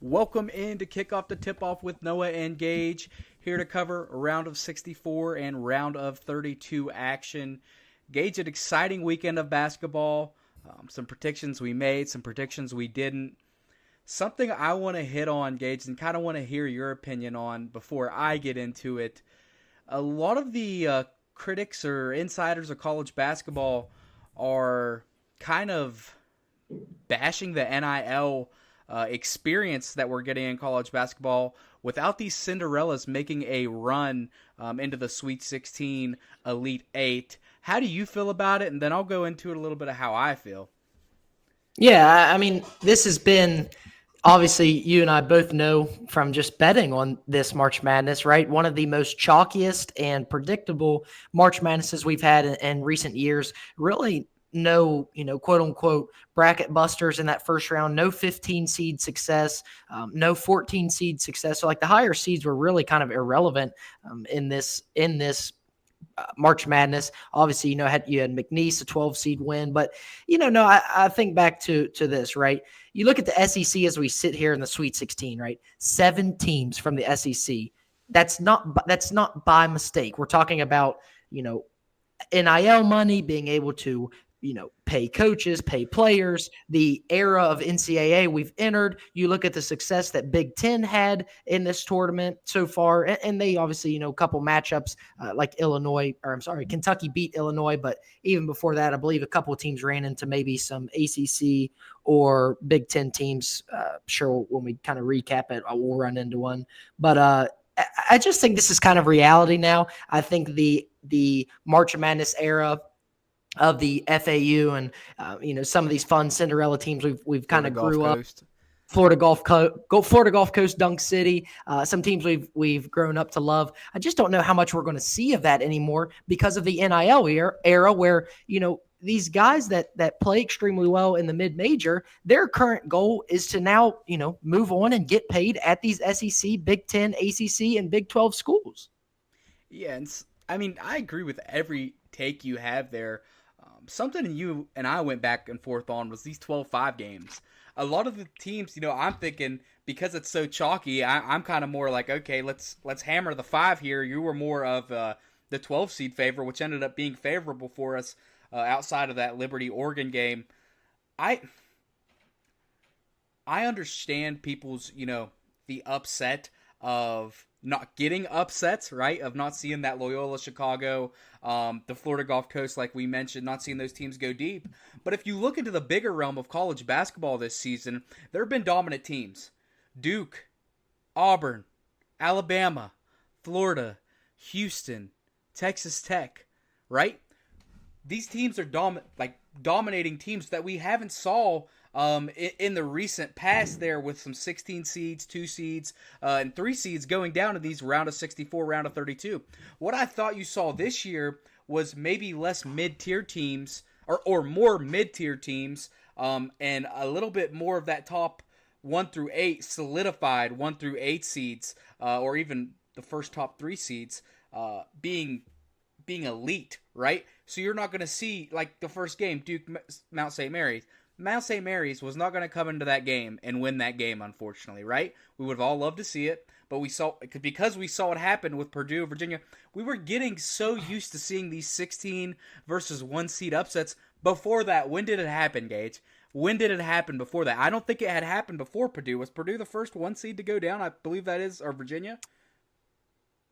Welcome in to kick off the tip-off with Noah and Gage, here to cover a round of 64 and round of 32 action. Gage, an exciting weekend of basketball. Some predictions we made, some predictions we didn't. Something I want to hit on, Gage, and kind of want to hear your opinion on before I get into it. A lot of the critics or insiders of college basketball are kind of bashing the NIL experience that we're getting in college basketball without these Cinderellas making a run into the Sweet 16, Elite 8. How do you feel about it? And then I'll go into it a little bit of how I feel. Yeah, I mean, this has been obviously you and I both know from just betting on this March Madness, right? One of the most chalkiest and predictable March Madnesses we've had in recent years. Really no, quote unquote bracket busters in that first round, no 15 seed success, no 14 seed success. So like the higher seeds were really kind of irrelevant in this March Madness. Obviously, you had McNeese, a 12 seed win, but I think back to this, right? You look at the SEC as we sit here in the Sweet 16, right? 7 teams from the SEC. That's not by mistake. We're talking about, NIL money, being able to pay coaches, pay players, the era of NCAA we've entered. You look at the success that Big Ten had in this tournament so far, and they obviously, a couple matchups like Kentucky beat Illinois, but even before that, I believe a couple of teams ran into maybe some ACC or Big Ten teams. Sure, when we kind of recap it, we'll run into one. But I just think this is kind of reality now. I think the March Madness era of the FAU and some of these fun Cinderella teams we've kind of grew up. Florida Gulf Coast, Dunk City, some teams we've grown up to love. I just don't know how much we're going to see of that anymore because of the NIL era where these guys that play extremely well in the mid-major, their current goal is to now move on and get paid at these SEC, Big Ten, ACC, and Big 12 schools. Yeah, and I mean, I agree with every take you have there. Something you and I went back and forth on was these 12-5 games. A lot of the teams, I'm thinking because it's so chalky, I'm kind of more like, okay, let's hammer the 5 here. You were more of the 12 seed favor, which ended up being favorable for us outside of that Liberty-Oregon game. I understand people's, the upset of not getting upsets, right? Of not seeing that Loyola Chicago, the Florida Gulf Coast, like we mentioned, not seeing those teams go deep. But if you look into the bigger realm of college basketball this season, there have been dominant teams. Duke, Auburn, Alabama, Florida, Houston, Texas Tech, right? These teams are dominating teams that we haven't saw in the recent past there with some 16 seeds, 2 seeds, and 3 seeds going down to these round of 64, round of 32. What I thought you saw this year was maybe less mid-tier teams or more mid-tier teams and a little bit more of that top 1 through 8 solidified 1 through 8 seeds or even the first top 3 seeds being elite, right? So you're not going to see, like the first game, Duke, Mount St. Mary's. Mount St. Mary's was not going to come into that game and win that game, unfortunately, right? We would have all loved to see it, but because we saw it happen with Purdue, Virginia, we were getting so used to seeing these 16 versus 1 seed upsets before that. When did it happen, Gage? When did it happen before that? I don't think it had happened before Purdue. Was Purdue the first 1 seed to go down? I believe that is, or Virginia?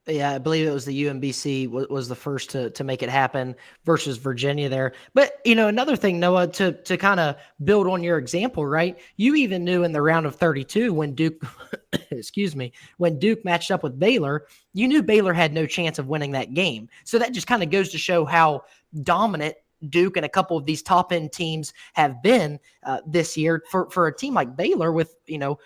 Yeah, I believe it was the UMBC was the first to make it happen versus Virginia there. But, another thing, Noah, to kind of build on your example, right? You even knew in the round of 32 when Duke, when Duke matched up with Baylor, you knew Baylor had no chance of winning that game. So that just kind of goes to show how dominant Duke and a couple of these top-end teams have been this year for a team like Baylor with,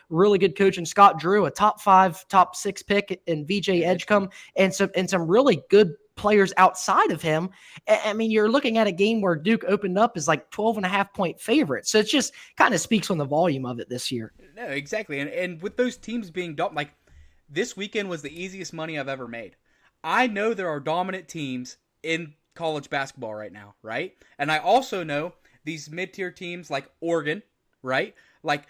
really good coach in Scott Drew, a top 5, top 6 pick in VJ Edgecombe, and some really good players outside of him. I mean, you're looking at a game where Duke opened up as like 12.5-point favorite. So it just kind of speaks on the volume of it this year. No, exactly. And with those teams being like this weekend was the easiest money I've ever made. I know there are dominant teams in college basketball right now, right? And I also know these mid-tier teams like Oregon, right? Like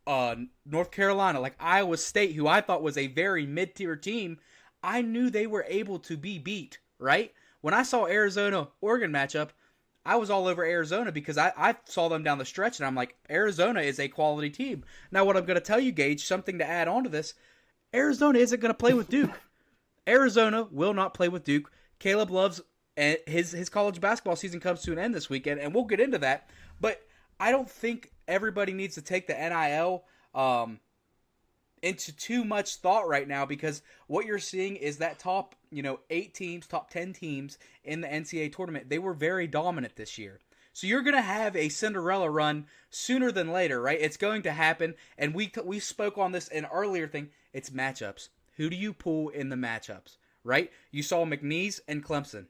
North Carolina, like Iowa State, who I thought was a very mid-tier team, I knew they were able to be beat, right? When I saw Arizona-Oregon matchup, I was all over Arizona because I saw them down the stretch, and I'm like, Arizona is a quality team. Now, what I'm going to tell you, Gage, something to add on to this, Arizona isn't going to play with Duke. Arizona will not play with Duke. Caleb Love's his college basketball season comes to an end this weekend, and we'll get into that. But I don't think everybody needs to take the NIL into too much thought right now, because what you're seeing is that top 8 teams, top 10 teams in the NCAA tournament, they were very dominant this year. So you're going to have a Cinderella run sooner than later, right? It's going to happen, and we spoke on this in an earlier thing. It's matchups. Who do you pull in the matchups, right? You saw McNeese and Clemson.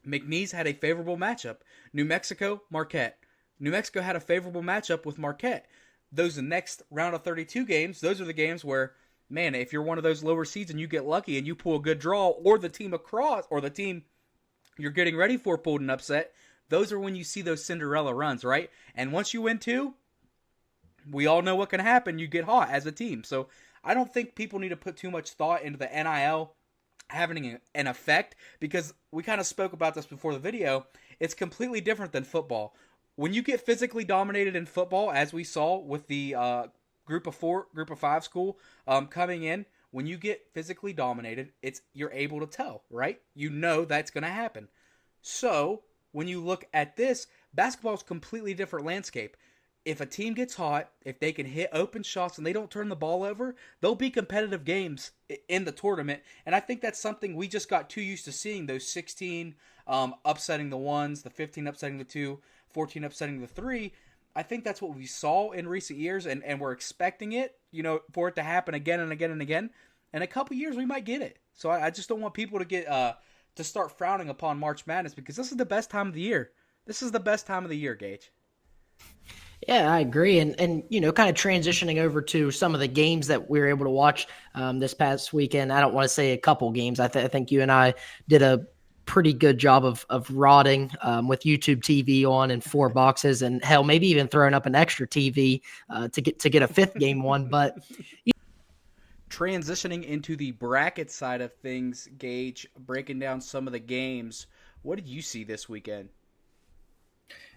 McNeese had a favorable matchup. New Mexico, Marquette. New Mexico had a favorable matchup with Marquette. Those next round of 32 games, those are the games where, man, if you're one of those lower seeds and you get lucky and you pull a good draw, or the team across, or the team you're getting ready for pulled an upset, those are when you see those Cinderella runs, right? And once you win two, we all know what can happen. You get hot as a team. So I don't think people need to put too much thought into the NIL having an effect, because we kind of spoke about this before the video. It's completely different than football. When you get physically dominated in football, as we saw with the group of 5 school coming in, when you get physically dominated, you're able to tell, right? You know that's going to happen. So when you look at this, basketball is a completely different landscape. If a team gets hot, if they can hit open shots and they don't turn the ball over, they'll be competitive games in the tournament. And I think that's something we just got too used to seeing, those 16 upsetting the ones, the 15 upsetting the 2, 14 upsetting the 3. I think that's what we saw in recent years, and we're expecting it, for it to happen again and again and again. In a couple years, we might get it. So I just don't want people to get to start frowning upon March Madness, because this is the best time of the year. This is the best time of the year, Gage. Yeah, I agree. And kind of transitioning over to some of the games that we were able to watch this past weekend. I don't want to say a couple games. I think you and I did a pretty good job of rotting with YouTube TV on and 4 boxes, and hell, maybe even throwing up an extra TV to get a 5th game one. But transitioning into the bracket side of things, Gage, breaking down some of the games, what did you see this weekend?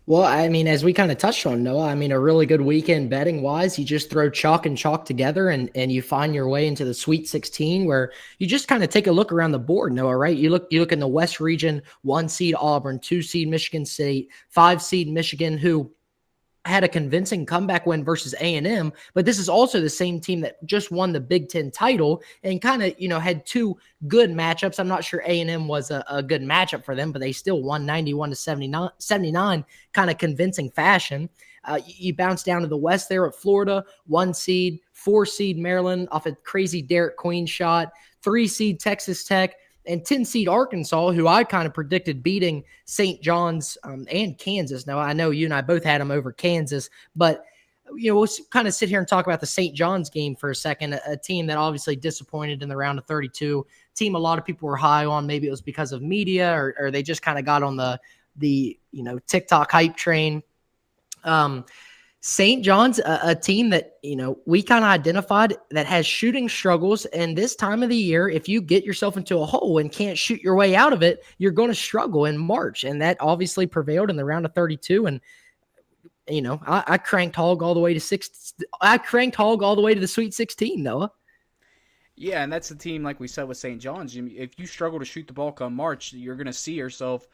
Well, I mean, as we kind of touched on, Noah, I mean, a really good weekend betting wise. You just throw chalk and chalk together, and you find your way into the Sweet 16, where you just kind of take a look around the board, Noah, right? You look in the West region, 1 seed Auburn, 2 seed Michigan State, 5 seed Michigan, who had a convincing comeback win versus A&M, but this is also the same team that just won the Big Ten title and kind of, had 2 good matchups. I'm not sure A&M was a good matchup for them, but they still won 91-79, kind of convincing fashion. You bounce down to the West there at Florida, 1 seed, 4 seed Maryland off a crazy Derek Queen shot, 3 seed Texas Tech, and 10 seed Arkansas, who I kind of predicted beating St. John's and Kansas. Now, I know you and I both had them over Kansas, but we'll kind of sit here and talk about the St. John's game for a second, a team that obviously disappointed in the round of 32, team a lot of people were high on. Maybe it was because of media, or they just kind of got on the TikTok hype train. St. John's, a team that, we kind of identified that has shooting struggles. And this time of the year, if you get yourself into a hole and can't shoot your way out of it, you're going to struggle in March. And that obviously prevailed in the round of 32. And, I cranked hog all the way to the Sweet 16, Noah. Yeah, and that's the team, like we said, with St. John's. If you struggle to shoot the ball come March, you're going to see yourself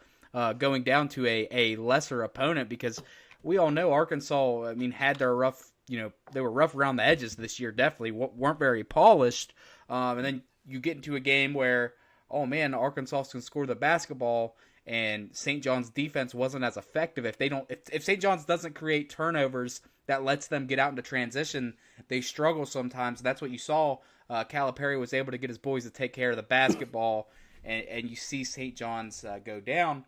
going down to a lesser opponent, because we all know Arkansas, had their rough, they were rough around the edges this year, definitely weren't very polished. And then you get into a game where, oh man, Arkansas can score the basketball, and St. John's defense wasn't as effective. If St. John's doesn't create turnovers that lets them get out into transition, they struggle sometimes. That's what you saw. Calipari was able to get his boys to take care of the basketball, and you see St. John's go down.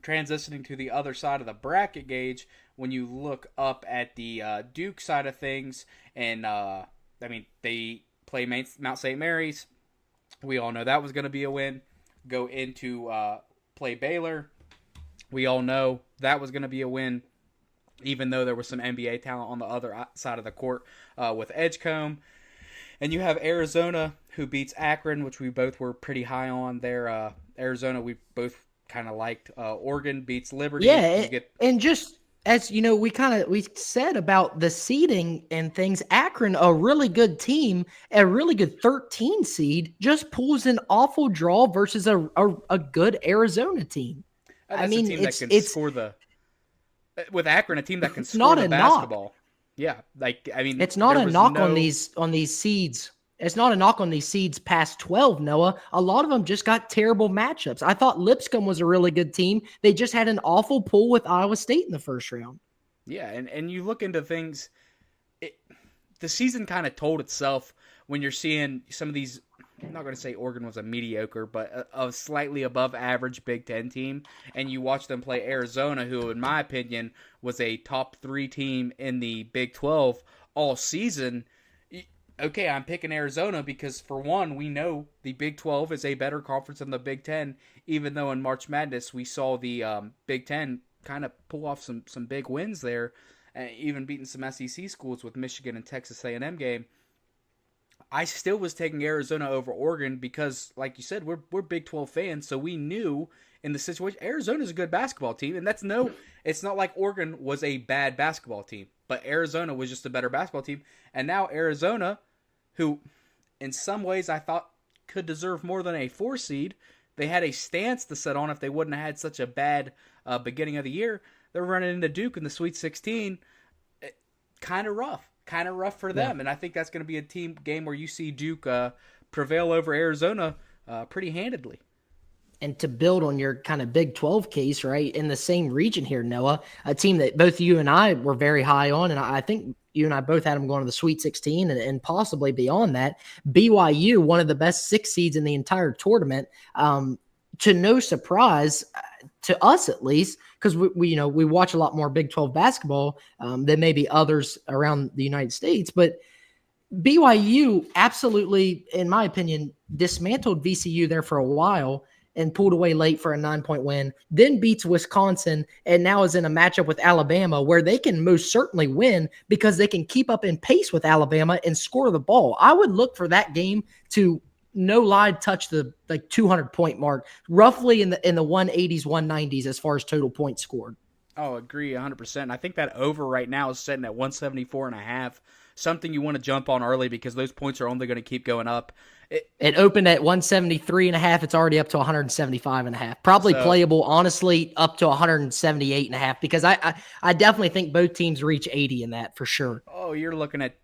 Transitioning to the other side of the bracket, Gage, when you look up at the Duke side of things, and they play Mount St. Mary's. We all know that was going to be a win. Go into play Baylor. We all know that was going to be a win. even though there was some NBA talent on the other side of the court with Edgecombe. And you have Arizona, who beats Akron, which we both were pretty high on there. Arizona, we both kind of liked. Oregon beats Liberty. Yeah, You get and just as you know, we said about the seeding and things. Akron, a really good team, a really good 13 seed, just pulls an awful draw versus a good Arizona team. I that's a mean, team that can it's score the with Akron, a team that can score not the a knock. basketball. Yeah, like I mean, It's not there a was knock no. on these seeds. It's not a knock on these seeds past 12, Noah. A lot of them just got terrible matchups. I thought Lipscomb was a really good team. They just had an awful pull with Iowa State in the first round. Yeah, and you look into things. It, the season kind of told itself when you're seeing some of these. I'm not going to say Oregon was a mediocre, but a slightly above average Big Ten team, and you watch them play Arizona, who, in my opinion, was a top 3 team in the Big 12 all season. Okay, I'm picking Arizona because, for one, we know the Big 12 is a better conference than the Big 10, even though in March Madness we saw the Big 10 kind of pull off some big wins there, even beating some SEC schools with Michigan and Texas A&M game. I still was taking Arizona over Oregon because, like you said, we're Big 12 fans, so we knew in the situation Arizona's a good basketball team, and it's not like Oregon was a bad basketball team, but Arizona was just a better basketball team, and now Arizona, who in some ways I thought could deserve more than a 4 seed, they had a stance to set on if they wouldn't have had such a bad beginning of the year. They're running into Duke in the Sweet 16, kind of rough for them. And I think that's going to be a team game where you see Duke prevail over Arizona pretty handedly. And to build on your kind of Big 12 case, right, in the same region here, Noah, a team that both you and I were very high on, and I think you and I both had them going to the Sweet 16 and possibly beyond that. BYU, one of the best 6 seeds in the entire tournament, to no surprise, to us at least, because we watch a lot more Big 12 basketball than maybe others around the United States, but BYU absolutely, in my opinion, dismantled VCU there for a while and pulled away late for a 9-point win, then beats Wisconsin, and now is in a matchup with Alabama where they can most certainly win because they can keep up in pace with Alabama and score the ball. I would look for that game to no lie touch the 200-point mark, roughly in the 180s, 190s as far as total points scored. Oh, agree 100%. I think that over right now is sitting at 174.5. Something you want to jump on early because those points are only going to keep going up. It opened at 173.5. It's already up to 175.5. Probably playable, honestly, up to 178.5 because I definitely think both teams reach 80 in that for sure. Oh, you're looking at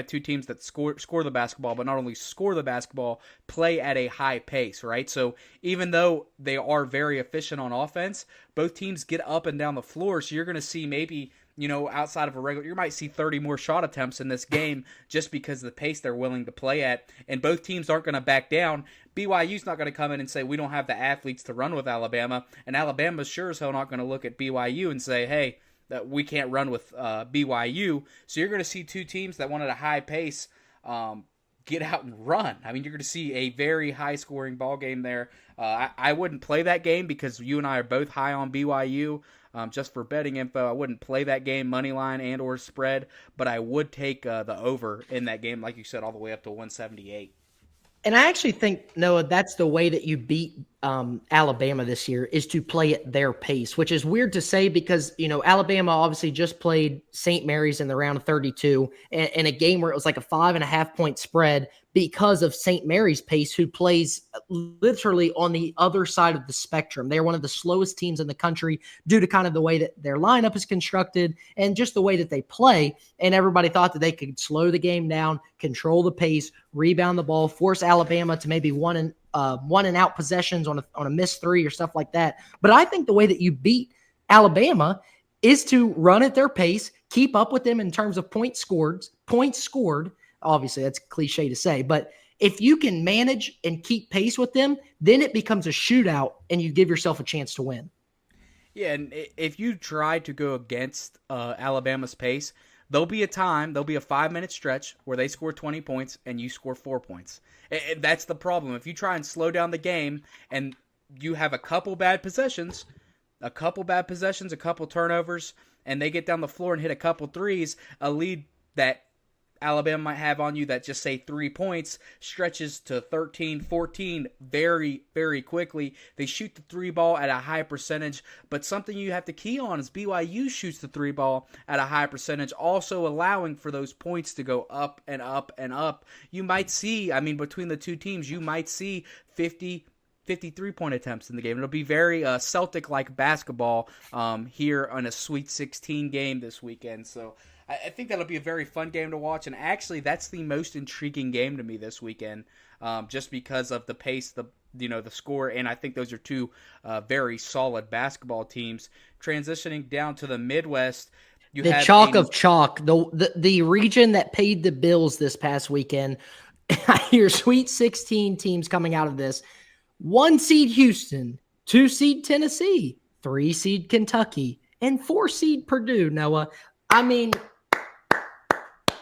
two teams that score the basketball, but not only score the basketball, play at a high pace, right? So even though they are very efficient on offense, both teams get up and down the floor. So you're going to see maybe, outside of a regular, you might see 30 more shot attempts in this game just because of the pace they're willing to play at. And both teams aren't going to back down. BYU's not going to come in and say, we don't have the athletes to run with Alabama. And Alabama's sure as hell not going to look at BYU and say, hey, that we can't run with BYU. So you're going to see two teams that want at a high pace get out and run. I mean, you're going to see a very high-scoring ball game there. I wouldn't play that game because you and I are both high on BYU. Just for betting info, I wouldn't play that game, money line and or spread, but I would take the over in that game, like you said, all the way up to 178. And I actually think, Noah, that's the way that you beat Alabama this year is to play at their pace, which is weird to say because, Alabama obviously just played St. Mary's in the round of 32 in a game where it was like a 5.5-point spread because of St. Mary's pace, who plays literally on the other side of the spectrum. They're one of the slowest teams in the country due to kind of the way that their lineup is constructed and just the way that they play. And everybody thought that they could slow the game down, control the pace, rebound the ball, force Alabama to maybe one and out possessions on a missed 3 or stuff like that. But I think the way that you beat Alabama is to run at their pace, keep up with them in terms of points scored. Obviously, that's cliche to say, but if you can manage and keep pace with them, then it becomes a shootout and you give yourself a chance to win. Yeah, and if you try to go against Alabama's pace, there'll be a 5-minute stretch where they score 20 points and you score 4 points. That's the problem. If you try and slow down the game and you have a couple bad possessions, a couple bad possessions, a couple turnovers, and they get down the floor and hit a couple threes, a lead that Alabama might have on you that just say 3 points stretches to 13, 14 very, very quickly. They shoot the three ball at a high percentage, but something you have to key on is BYU shoots the three ball at a high percentage, also allowing for those points to go up and up and up. You might see, I mean, between the two teams, you might see 53-point attempts in the game. It'll be very Celtic-like basketball here on a Sweet 16 game this weekend. So I think that'll be a very fun game to watch. And actually, that's the most intriguing game to me this weekend, just because of the pace, the score, and I think those are two very solid basketball teams. Transitioning down to the Midwest, the chalk of chalk, the region that paid the bills this past weekend. Your Sweet 16 teams coming out of this: 1 seed Houston, 2 seed Tennessee, 3 seed Kentucky, and 4 seed Purdue. Noah, I mean,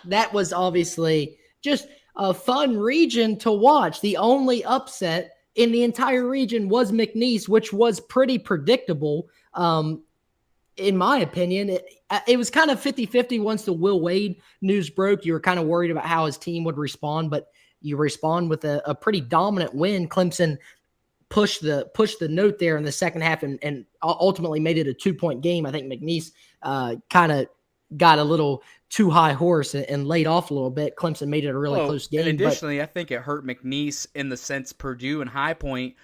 that was obviously just a fun region to watch. The only upset in the entire region was McNeese, which was pretty predictable. In my opinion, it was kind of 50-50 once the Will Wade news broke. You were kind of worried about how his team would respond, but you respond with a pretty dominant win. Clemson pushed the note there in the second half and ultimately made it a 2-point game. I think McNeese kind of got a little too high horse and laid off a little bit. Clemson made it a really close game. And additionally, I think it hurt McNeese in the sense Purdue and High Point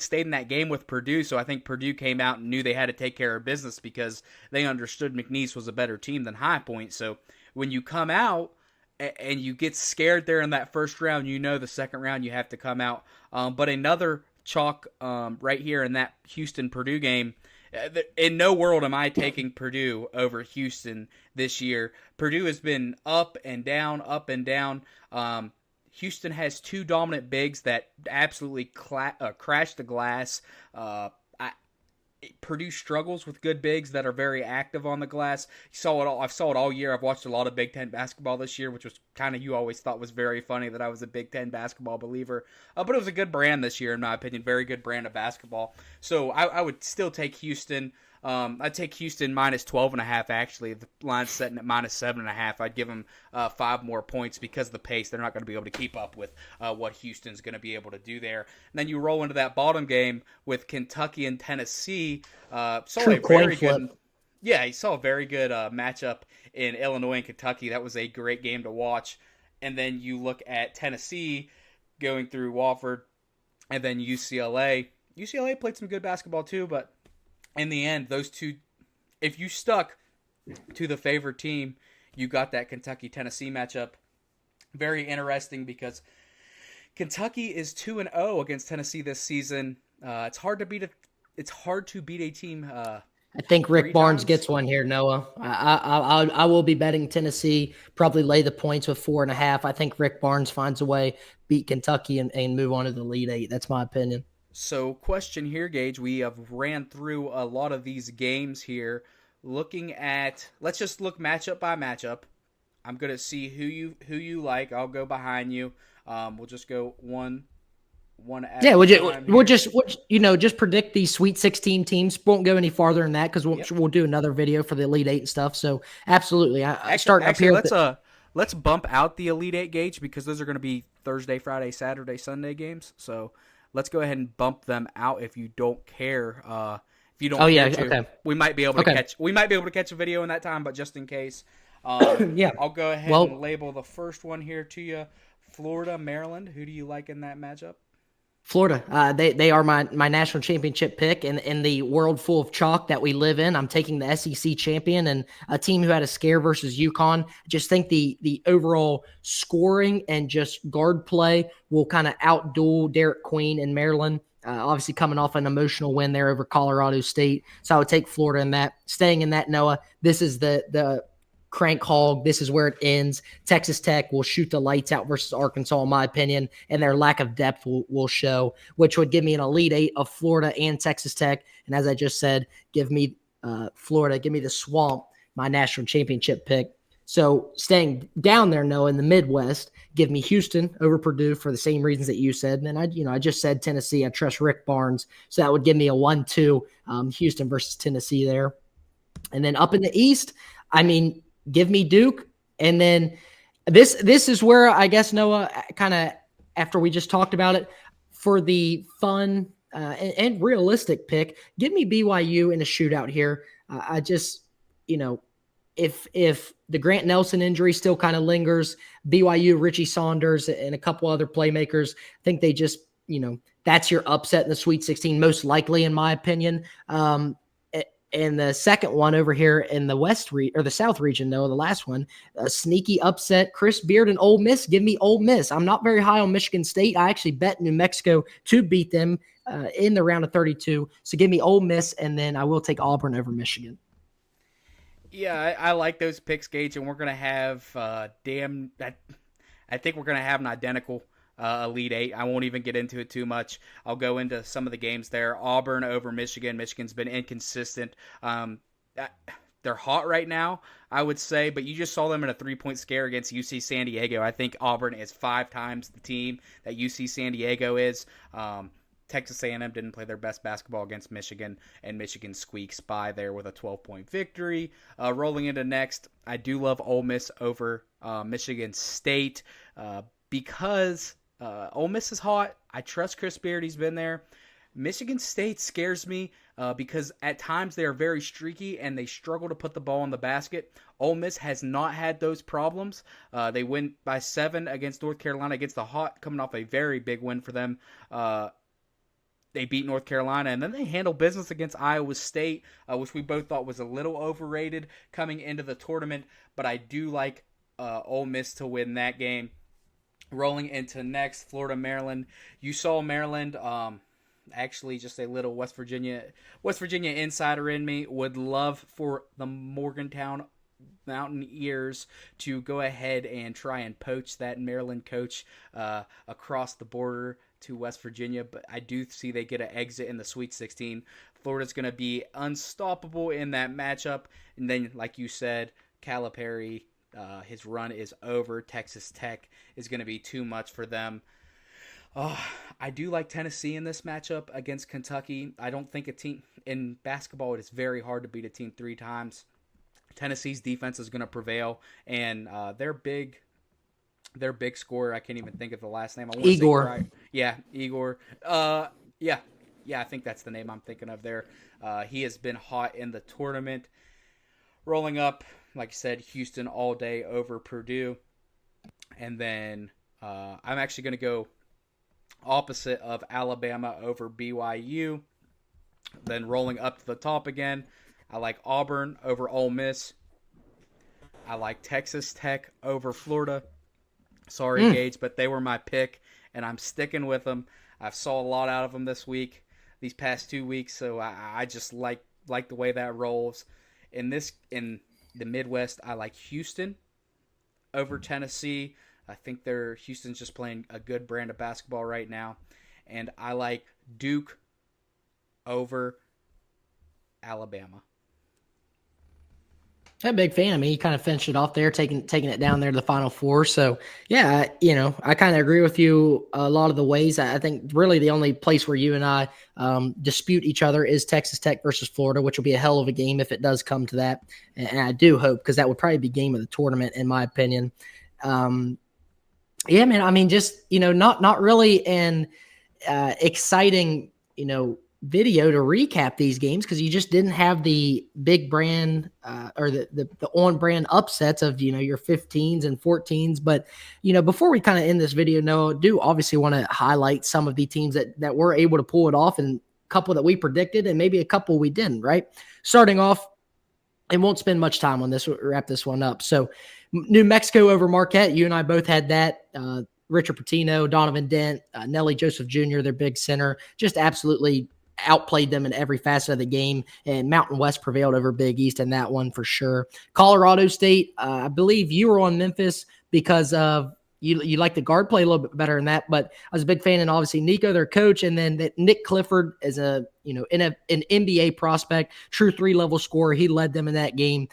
stayed in that game with Purdue, so I think Purdue came out and knew they had to take care of business because they understood McNeese was a better team than High Point. So when you come out and you get scared there in that first round, you know the second round you have to come out. But another chalk right here in that Houston-Purdue game, in no world am I taking Purdue over Houston this year. Purdue has been up and down, up and down. Houston has 2 dominant bigs that absolutely crash the glass. Purdue struggles with good bigs that are very active on the glass. You saw it all. I saw it all year. I've watched a lot of Big Ten basketball this year, which was kind of, you always thought was very funny that I was a Big Ten basketball believer. But it was a good brand this year, in my opinion. Very good brand of basketball. So I would still take Houston. I'd take Houston minus 12.5, actually. The line's setting at minus 7.5. I'd give them 5 more points because of the pace. They're not going to be able to keep up with what Houston's going to be able to do there. And then you roll into that bottom game with Kentucky and Tennessee. You saw a very good matchup in Illinois and Kentucky. That was a great game to watch. And then you look at Tennessee going through Wofford and then UCLA. UCLA played some good basketball too, but in the end, those two, if you stuck to the favored team, you got that Kentucky-Tennessee matchup. Very interesting because Kentucky is 2-0 against Tennessee this season. It's hard to beat a team. I think Rick Barnes gets one here, Noah. I will be betting Tennessee, probably lay the points with 4.5. I think Rick Barnes finds a way, beat Kentucky, and move on to the Elite Eight. That's my opinion. So, question here, Gage. We have ran through a lot of these games here. Let's just look matchup by matchup. I'm gonna see who you like. I'll go behind you. We'll just go one at a time. We'll just predict these Sweet 16 teams. Won't go any farther than that because we'll do another video for the Elite Eight and stuff. So, absolutely, I start up here. Let's bump out the Elite Eight, Gage, because those are going to be Thursday, Friday, Saturday, Sunday games. So let's go ahead and bump them out if you don't care. If you don't care to, okay. We might be able to catch a video in that time, but just in case. I'll go ahead and label the first one here to you. Florida, Maryland. Who do you like in that matchup? Florida. They are my national championship pick in the world full of chalk that we live in. I'm taking the SEC champion and a team who had a scare versus UConn. Just think the overall scoring and just guard play will kind of outduel Derek Queen in Maryland. Obviously coming off an emotional win there over Colorado State. So I would take Florida in that. Staying in that, Noah, this is the crank hog. This is where it ends. Texas Tech will shoot the lights out versus Arkansas, in my opinion, and their lack of depth will show, which would give me an Elite Eight of Florida and Texas Tech. And as I just said, give me Florida, give me the Swamp, my national championship pick. So staying down there, Noah, in the Midwest, give me Houston over Purdue for the same reasons that you said. And then I just said Tennessee. I trust Rick Barnes, so that would give me a 1-2 Houston versus Tennessee there. And then up in the East, I mean, give me Duke. And then this is where I guess, Noah, kind of after we just talked about it, for the fun and realistic pick, give me BYU in a shootout here. I just, if the Grant Nelson injury still kind of lingers, BYU, Richie Saunders, and a couple other playmakers, I think they just, that's your upset in the Sweet 16, most likely, in my opinion. And the second one over here in the the South region, though, the last one, a sneaky upset, Chris Beard and Ole Miss. Give me Ole Miss. I'm not very high on Michigan State. I actually bet New Mexico to beat them in the round of 32. So give me Ole Miss, and then I will take Auburn over Michigan. Yeah, I like those picks, Gage, and we're gonna have I think we're gonna have an identical Elite Eight. I won't even get into it too much. I'll go into some of the games there. Auburn over Michigan. Michigan's been inconsistent. They're hot right now, I would say, but you just saw them in a 3-point scare against UC San Diego. I think Auburn is 5 times the team that UC San Diego is. Texas A&M didn't play their best basketball against Michigan, and Michigan squeaks by there with a 12-point victory. Rolling into next, I do love Ole Miss over Michigan State because Ole Miss is hot. I trust Chris Beard. He's been there. Michigan State scares me because at times they are very streaky and they struggle to put the ball in the basket. Ole Miss has not had those problems. They win by 7 against North Carolina, against the Hawk, coming off a very big win for them. They beat North Carolina, and then they handle business against Iowa State, which we both thought was a little overrated coming into the tournament. But I do like Ole Miss to win that game. Rolling into next, Florida, Maryland. You saw Maryland. Actually, just a little West Virginia insider in me would love for the Morgantown Mountaineers to go ahead and try and poach that Maryland coach across the border to West Virginia, but I do see they get an exit in the Sweet 16. Florida's going to be unstoppable in that matchup, and then, like you said, Calipari, his run is over. Texas Tech is going to be too much for them. I do like Tennessee in this matchup against Kentucky. I don't think a team in basketball, it is very hard to beat a team 3 times. Tennessee's defense is going to prevail, and their big scorer, I can't even think of the last name. I want Igor. To say, right. Yeah, Igor. Yeah, I think that's the name I'm thinking of there. He has been hot in the tournament. Rolling up, like I said, Houston all day over Purdue. And then I'm actually going to go opposite of Alabama over BYU. Then rolling up to the top again, I like Auburn over Ole Miss. I like Texas Tech over Florida. Sorry, Gage, but they were my pick, and I'm sticking with them. I've saw a lot out of them this week, these past 2 weeks, so I just like the way that rolls. In the Midwest, I like Houston over Tennessee. I think Houston's just playing a good brand of basketball right now, and I like Duke over Alabama. I'm a big fan. I mean, he kind of finished it off there, taking it down there to the Final Four. So, yeah, I kind of agree with you a lot of the ways. I think really the only place where you and I dispute each other is Texas Tech versus Florida, which will be a hell of a game if it does come to that. And I do hope, because that would probably be game of the tournament, in my opinion. Yeah, man. I mean, just, not really an exciting, video to recap these games, because you just didn't have the big brand or the on brand upsets of your 15s and 14s. But before we kind of end this video, Noah, do obviously want to highlight some of the teams that were able to pull it off, and a couple that we predicted and maybe a couple we didn't. Right, starting off, and won't spend much time on this. We'll wrap this one up. So New Mexico over Marquette, you and I both had that. Richard Pitino, Donovan Dent, Nelly Joseph Jr., their big center, just absolutely outplayed them in every facet of the game, and Mountain West prevailed over Big East in that one for sure. Colorado State, I believe you were on Memphis because of you like the guard play a little bit better than that. But I was a big fan, and obviously Nico, their coach, and then that Nick Clifford is an NBA prospect, true 3-level scorer. He led them in that game.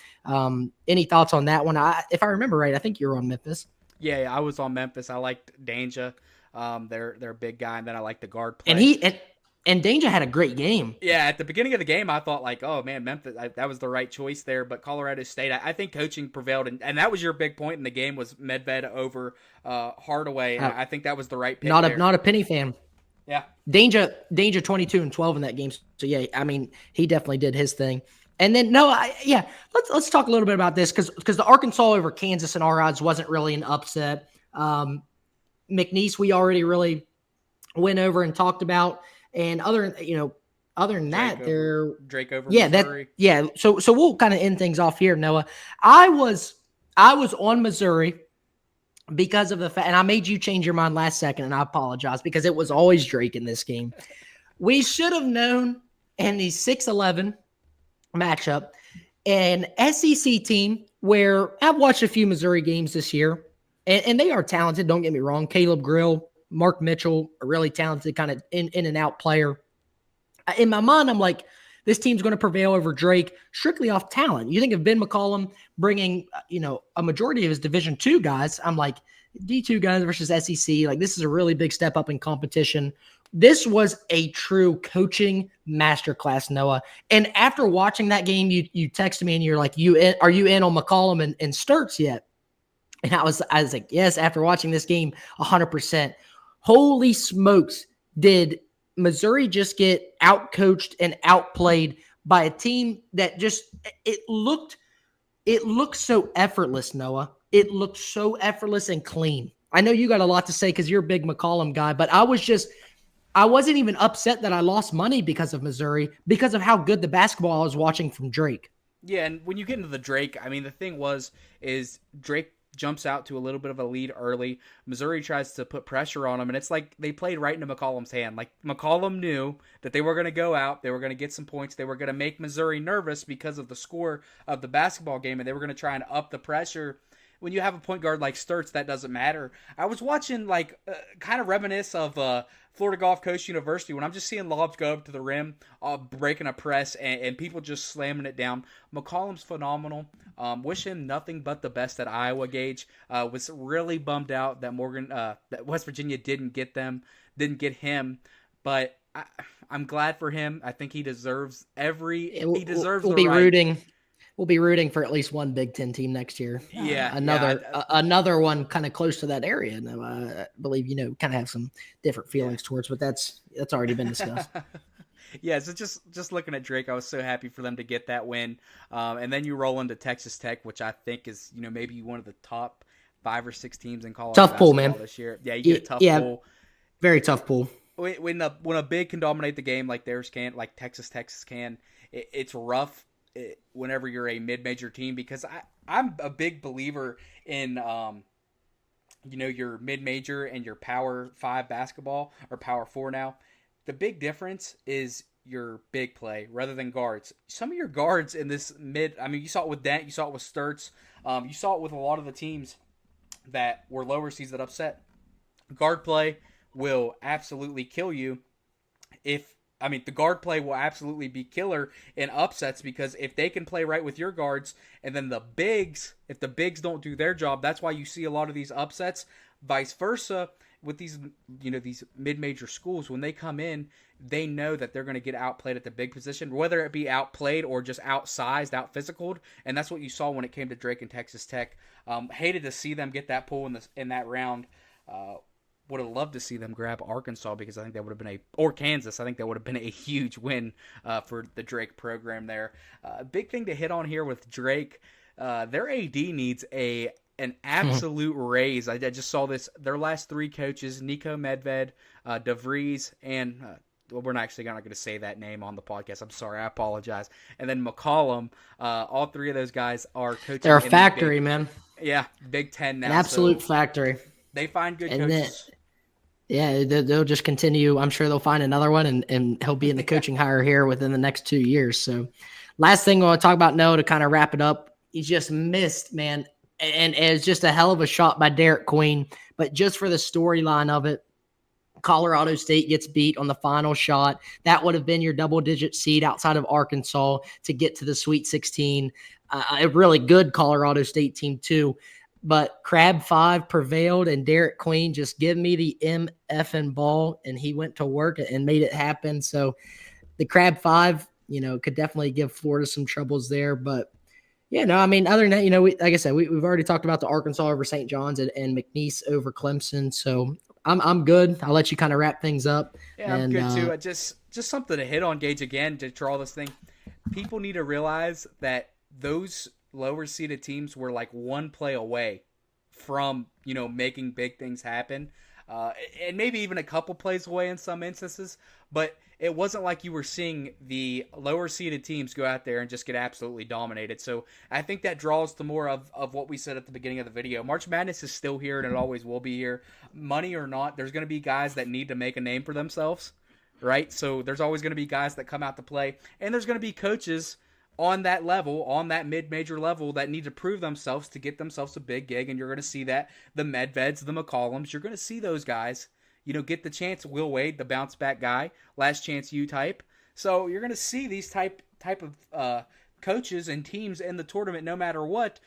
Any thoughts on that one? If I remember right, I think you were on Memphis. Yeah, I was on Memphis. I liked Danja. They're a big guy, and then I like the guard play. And Danja had a great game. Yeah, at the beginning of the game, I thought like, oh man, Memphis, that was the right choice there. But Colorado State, I think coaching prevailed, and that was your big point in the game was Medved over Hardaway, and I think that was the right pick. Not a Penny fan. Yeah, Danja 22-12 in that game. So yeah, I mean, he definitely did his thing. And then let's talk a little bit about this because the Arkansas over Kansas in our odds wasn't really an upset. McNeese, we already really went over and talked about. And other than that, Drake over Missouri. So we'll kind of end things off here, Noah. I was on Missouri because of the fact, and I made you change your mind last second, and I apologize because it was always Drake in this game. We should have known in the 6-11 matchup, an SEC team where I've watched a few Missouri games this year, and they are talented. Don't get me wrong. Caleb Grill, Mark Mitchell, a really talented kind of in and out player. In my mind, I'm like, this team's going to prevail over Drake strictly off talent. You think of Ben McCollum bringing, a majority of his Division II guys. I'm like, D2 guys versus SEC. Like, this is a really big step up in competition. This was a true coaching masterclass, Noah. And after watching that game, you texted me and you're like, are you in on McCollum and Sturts yet? And I was like, yes, after watching this game, 100%. Holy smokes, did Missouri just get outcoached and outplayed by a team that just it looked so effortless, Noah. It looked so effortless and clean. I know you got a lot to say because you're a big McCollum guy, but I wasn't even upset that I lost money because of Missouri because of how good the basketball I was watching from Drake. Yeah, and when you get into the Drake, I mean, the thing is Drake jumps out to a little bit of a lead early. Missouri tries to put pressure on him, and it's like they played right into McCollum's hand. Like, McCollum knew that they were going to go out, they were going to get some points, they were going to make Missouri nervous because of the score of the basketball game, and they were going to try and up the pressure. When you have a point guard like Sturts, that doesn't matter. I was watching, kind of reminisce of Florida Gulf Coast University when I'm just seeing lobs go up to the rim, breaking a press, and people just slamming it down. McCollum's phenomenal. Wish him nothing but the best at Iowa, Gage. Was really bummed out that that West Virginia didn't get him, but I'm glad for him. I think he deserves We'll be rooting for at least one Big Ten team next year. Yeah. Another one kind of close to that area. And I believe, kind of have some different feelings towards, but that's already been discussed. Yeah. So just looking at Drake, I was so happy for them to get that win. And then you roll into Texas Tech, which I think is, maybe one of the top 5 or 6 teams in college tough pool, man. This year. Yeah. You get a tough pool. Very tough pool. When a big can dominate the game like theirs can, like Texas can, it's rough whenever you're a mid-major team, because I'm a big believer in your mid-major and your Power 5 basketball, or Power 4 now. The big difference is your big play rather than guards. Some of your guards in this you saw it with Dent, you saw it with Sturts, you saw it with a lot of the teams that were lower seeds that upset. Guard play will absolutely kill you the guard play will absolutely be killer in upsets, because if they can play right with your guards, and then if the bigs don't do their job, that's why you see a lot of these upsets. Vice versa, with these mid-major schools, when they come in, they know that they're going to get outplayed at the big position, whether it be outplayed or just outsized, out-physicaled, and that's what you saw when it came to Drake and Texas Tech. Hated to see them get that pull in that round. Would have loved to see them grab Arkansas, because I think that would have been or Kansas. I think that would have been a huge win for the Drake program there. Big thing to hit on here with Drake. Their AD needs an absolute raise. I just saw this. Their last 3 coaches, Nico Medved, DeVries, and we're not going to say that name on the podcast. I'm sorry. I apologize. And then McCollum. All 3 of those guys are coaching. They're a factory, man. Yeah, Big Ten now. An absolute factory. They find good coaches. Yeah, they'll just continue. I'm sure they'll find another one, and he'll be in the coaching hire here within the next 2 years. So last thing I want to talk about, Noah, to kind of wrap it up, he just missed, man. and it's just a hell of a shot by Derek Queen. But just for the storyline of it, Colorado State gets beat on the final shot. That would have been your double-digit seed outside of Arkansas to get to the Sweet 16. A really good Colorado State team too. But Crab 5 prevailed, and Derek Queen just give me the MFN ball, and he went to work and made it happen. So the Crab 5, could definitely give Florida some troubles there. But yeah, no, I mean, other than that, like I said, we've already talked about the Arkansas over St. John's and McNeese over Clemson. So I'm good. I'll let you kind of wrap things up. Yeah, I'm good too. Just something to hit on, Gage, again, to draw this thing. People need to realize that those lower seeded teams were like one play away from, making big things happen. And maybe even a couple plays away in some instances, but it wasn't like you were seeing the lower seeded teams go out there and just get absolutely dominated. So I think that draws to more of what we said at the beginning of the video. March Madness is still here, and it always will be here. Money or not, there's going to be guys that need to make a name for themselves, right? So there's always going to be guys that come out to play, and there's going to be coaches on that level, on that mid-major level, that need to prove themselves to get themselves a big gig, and you're going to see that. The Medveds, the McCollums, you're going to see those guys, get the chance. Will Wade, the bounce-back guy, last chance you type. So you're going to see these type of coaches and teams in the tournament no matter what.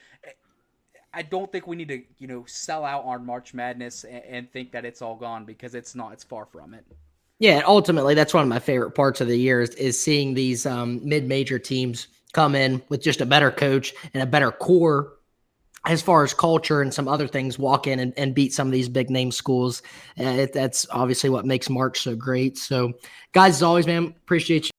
I don't think we need to, sell out on March Madness and think that it's all gone, because it's not. It's far from it. Yeah, ultimately, that's one of my favorite parts of the year is seeing these mid-major teams come in with just a better coach and a better core as far as culture and some other things, walk in and beat some of these big-name schools. That's obviously what makes March so great. So, guys, as always, man, appreciate you.